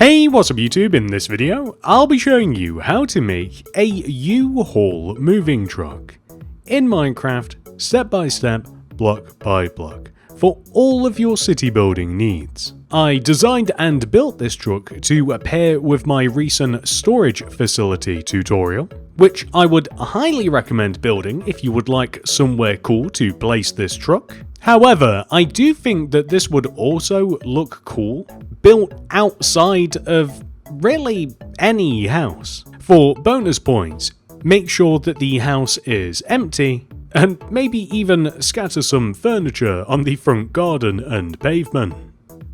Hey, what's up YouTube? In this video, I'll be showing you how to make a U-Haul moving truck in Minecraft, step by step, block by block, for all of your city building needs. I designed and built this truck to pair with my recent storage facility tutorial, which I would highly recommend building if you would like somewhere cool to place this truck. However, I do think that this would also look cool built outside of really any house. For bonus points, make sure that the house is empty and maybe even scatter some furniture on the front garden and pavement.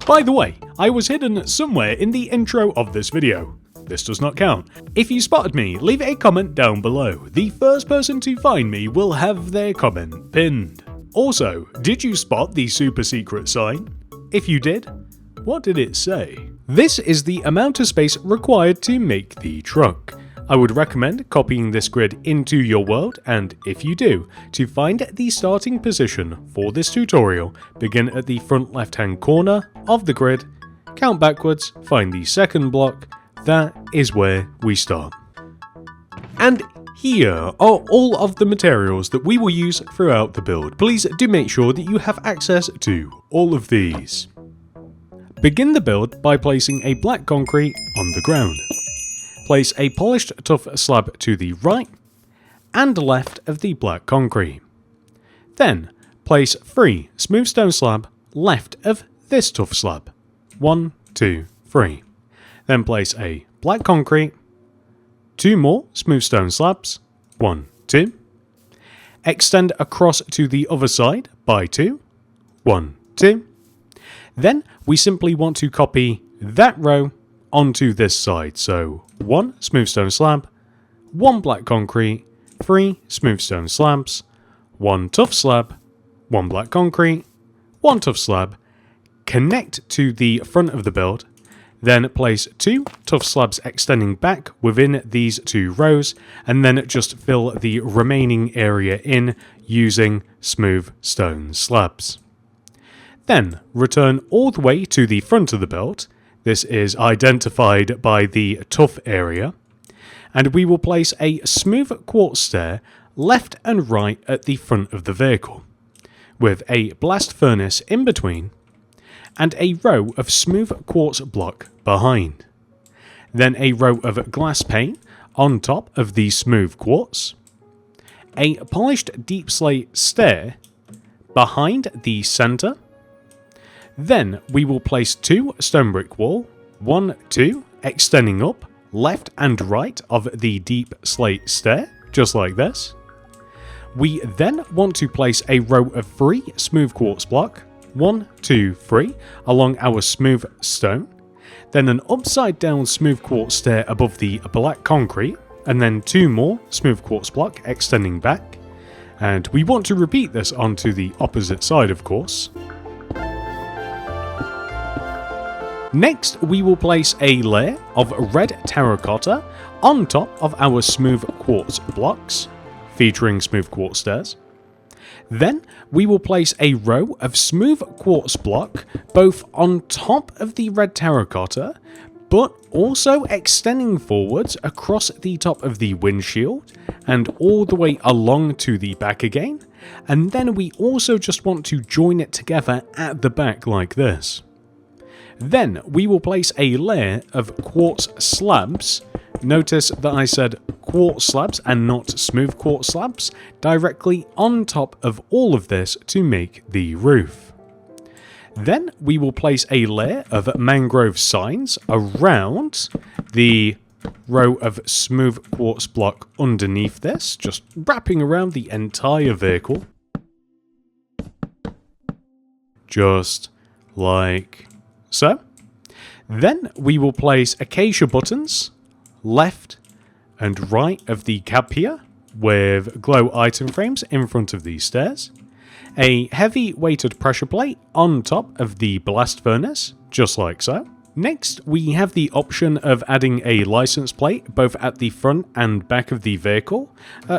By the way, I was hidden somewhere in the intro of this video. This does not count. If you spotted me, leave a comment down below. The first person to find me will have their comment pinned. Also, did you spot the super secret sign? If you did, what did it say? This is the amount of space required to make the truck. I would recommend copying this grid into your world, and if you do, to find the starting position for this tutorial, begin at the front left hand corner of the grid, count backwards, find the second block. That is where we start. And here are all of the materials that we will use throughout the build. Please do make sure that you have access to all of these. Begin the build by placing a black concrete on the ground. Place a polished tough slab to the right and left of the black concrete. Then place 3 smooth stone slab left of this tough slab. 1, 2, 3. Then place a black concrete, 2 more smooth stone slabs, 1, 2. Extend across to the other side by 2, 1, 2. Then we simply want to copy that row onto this side. So 1 smooth stone slab, 1 black concrete, 3 smooth stone slabs, 1 tough slab, 1 black concrete, 1 tough slab, connect to the front of the build. Then place 2 tough slabs extending back within these 2 rows, and then just fill the remaining area in using smooth stone slabs. Then return all the way to the front of the build. This is identified by the tough area, and we will place a smooth quartz stair left and right at the front of the vehicle, with a blast furnace in between, and a row of smooth quartz block behind. Then a row of glass pane on top of the smooth quartz. A polished deep slate stair behind the center. Then we will place 2 stone brick wall, 1, 2, extending up left and right of the deep slate stair, just like this. We then want to place a row of 3 smooth quartz block, 1, 2, 3, along our smooth stone, then an upside down smooth quartz stair above the black concrete, and then 2 more smooth quartz block extending back, and we want to repeat this onto the opposite side, of course. Next, we will place a layer of red terracotta on top of our smooth quartz blocks, featuring smooth quartz stairs. Then we will place a row of smooth quartz block both on top of the red terracotta, but also extending forwards across the top of the windshield and all the way along to the back again. And then we also just want to join it together at the back like this. Then we will place a layer of quartz slabs. Notice that I said quartz slabs and not smooth quartz slabs, directly on top of all of this to make the roof. Then we will place a layer of mangrove signs around the row of smooth quartz block underneath this, just wrapping around the entire vehicle. Just like so. Then we will place acacia buttons left and right of the cab here with glow item frames in front of these stairs. A heavy weighted pressure plate on top of the blast furnace, just like so. Next, we have the option of adding a license plate both at the front and back of the vehicle.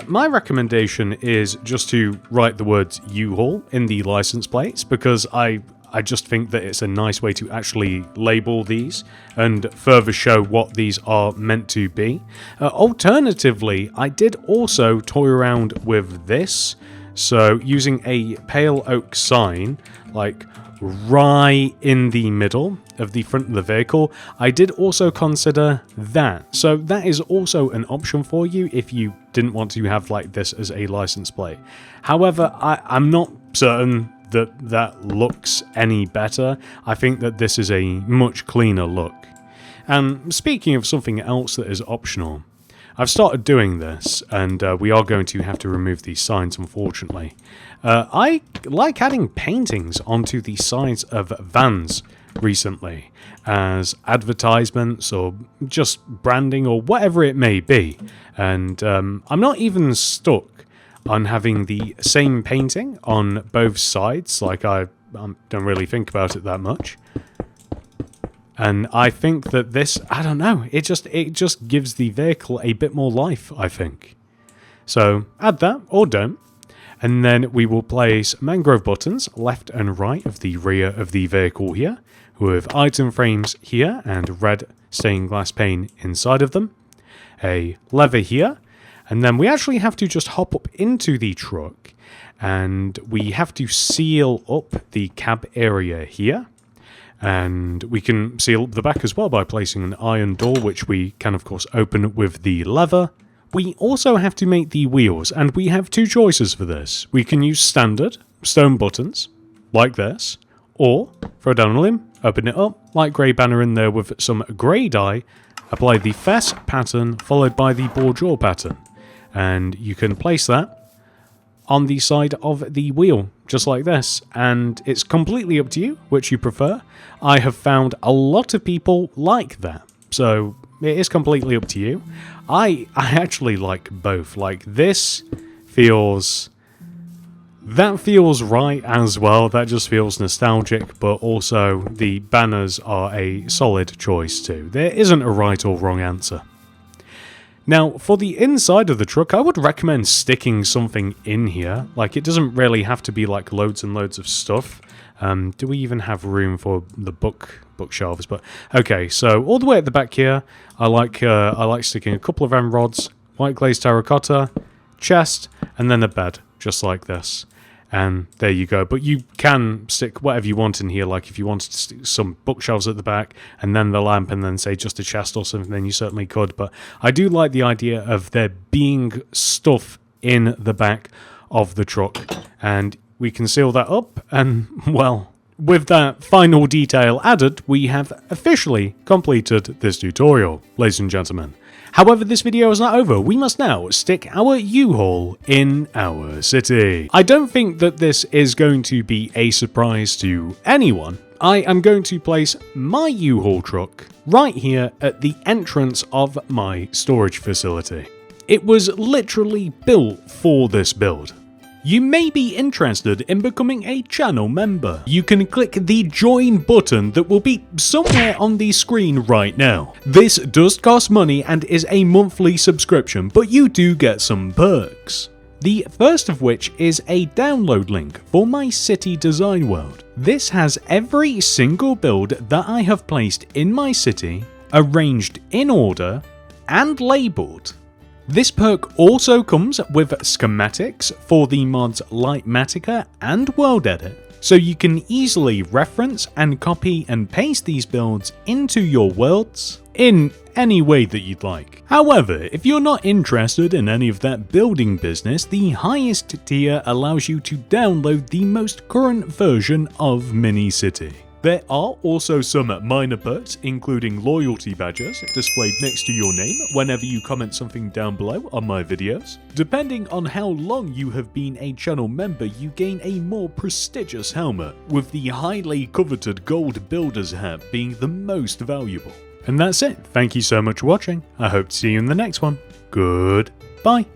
My recommendation is just to write the words U-Haul in the license plates, because I I just think that it's a nice way to actually label these and further show what these are meant to be. Alternatively, I did also toy around with this. So using a pale oak sign, like right in the middle of the front of the vehicle, I did also consider that. So that is also an option for you if you didn't want to have like this as a license plate. However, I'm not certain that that looks any better. I think that this is a much cleaner look. And speaking of something else that is optional, I've started doing this, and we are going to have to remove these signs, unfortunately. I like adding paintings onto the sides of vans recently, as advertisements or just branding or whatever it may be. And I'm not even stuck on having the same painting on both sides, like I don't really think about it that much. And I think that this, I don't know, it just gives the vehicle a bit more life, I think. So add that, or don't. And then we will place mangrove buttons left and right of the rear of the vehicle here, with item frames here and red stained glass pane inside of them. A lever here. And then we actually have to just hop up into the truck, and we have to seal up the cab area here. And we can seal up the back as well by placing an iron door, which we can of course open with the lever. We also have to make the wheels, and we have two choices for this. We can use standard stone buttons, like this, or throw down a limb, open it up, light grey banner in there with some grey dye, apply the fess pattern followed by the bourgeois pattern. And you can place that on the side of the wheel, just like this, and it's completely up to you which you prefer. I have found a lot of people like that, so it is completely up to you. I actually like both. Like, this feels right as well. That just feels nostalgic, but also the banners are a solid choice too. There isn't a right or wrong answer. Now, for the inside of the truck, I would recommend sticking something in here. Like, it doesn't really have to be like loads and loads of stuff. Do we even have room for the bookshelves? But okay, so all the way at the back here, I like sticking a couple of end rods, white glazed terracotta, chest, and then a bed, just like this. And there you go. But you can stick whatever you want in here. Like if you wanted to stick some bookshelves at the back and then the lamp and then say just a chest or something, then you certainly could. But I do like the idea of there being stuff in the back of the truck. And we can seal that up. And, well, with that final detail added, we have officially completed this tutorial, ladies and gentlemen. However, this video is not over. We must now stick our U-Haul in our city. I don't think that this is going to be a surprise to anyone. I am going to place my U-Haul truck right here at the entrance of my storage facility. It was literally built for this build. You may be interested in becoming a channel member. You can click the join button that will be somewhere on the screen right now. This does cost money and is a monthly subscription, but you do get some perks. The first of which is a download link for my city design world. This has every single build that I have placed in my city, arranged in order, and labelled. This perk also comes with schematics for the mods Lightmatica and World Edit, so you can easily reference and copy and paste these builds into your worlds in any way that you'd like. However, if you're not interested in any of that building business, the highest tier allows you to download the most current version of Mini-City. There are also some minor perks, including loyalty badges displayed next to your name whenever you comment something down below on my videos. Depending on how long you have been a channel member, you gain a more prestigious helmet, with the highly coveted gold builder's hat being the most valuable. And that's it. Thank you so much for watching. I hope to see you in the next one. Goodbye.